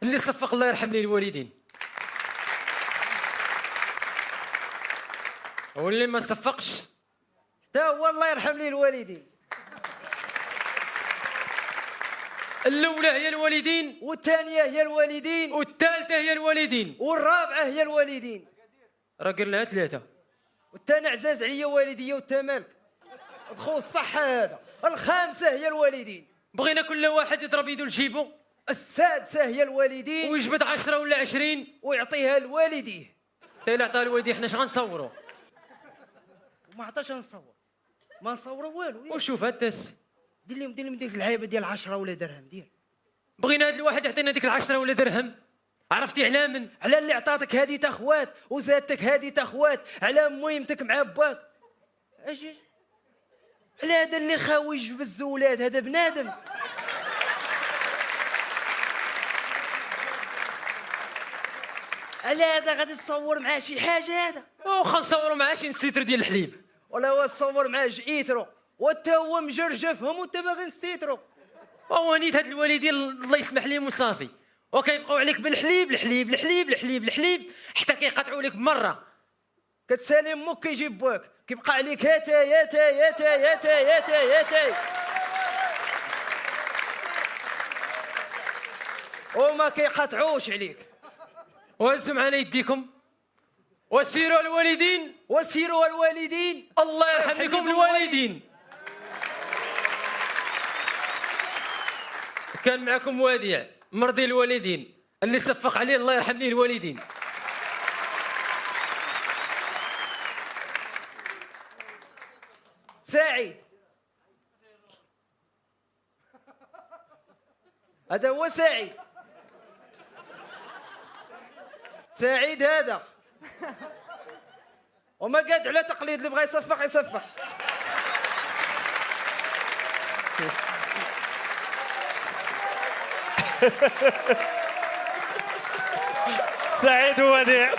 اللي صفق الله يرحم لي الوالدين، واللي ما صفقش حتى هو الله يرحم لي الوالدين. الاولى هي الوالدين، والثانيه هي الوالدين، والثالثه هي الوالدين، والرابعه هي الوالدين. راه قال لها ثلاثه. والثاني عزاز عليا والديا وانت مالك؟ دخل الصح هذا. الخامسه هي الوالدين. بغينا كل واحد يضرب يدو لجيبو. السادسه هي الوالدين، ويجبد 10 ولا 20 ويعطيها لوالديه. تا الا عطاها لوالديه حنا اش غنصوروا؟ وما عطاش نصور، ما نصوروا والو. وشوف هاداس دير لهم ديك اللعيبه ديال 10 ولا درهم. دير بغينا هاد الواحد يعطينا ديك 10 ولا درهم. عرفتي على من؟ على اللي عطاتك هذه تا خوات وزادتك هذه تا خوات، على مهمتك مع باك. اجي على هذا اللي خاوي بالزولات، هذا بنادم. على هذا غادي تصور معاه شي حاجه هذا؟ واخا نصوروا معاه شي نسيتر ديال الحليب، ولا هو تصور معاه جئيترو وتا هو مجرجفهم وانت باغي نسيترو. وهو نيت هاد الوالدين الله يسمح لهم وصافي، وكيبقاو عليك بالحليب الحليب الحليب الحليب الحليب حتى كيقطعوا لك بمره. كتسالي امك كيجيب باك، كيبقى عليك هاتي هاتي هاتي هاتي هاتي هاتي، وما كيقطعوش عليك. وهزوا معنا يديكم وسيروا الوالدين، وسيروا الوالدين. الله يرحم لكم الوالدين. كان معكم وديع مرضي الوالدين اللي صفق عليه الله يرحم ليه الوالدين. سعيد، هذا هو سعيد. سعيد هذا وما قاد على تقليد، اللي بغى يصفق يصفق. سعيد ووديع.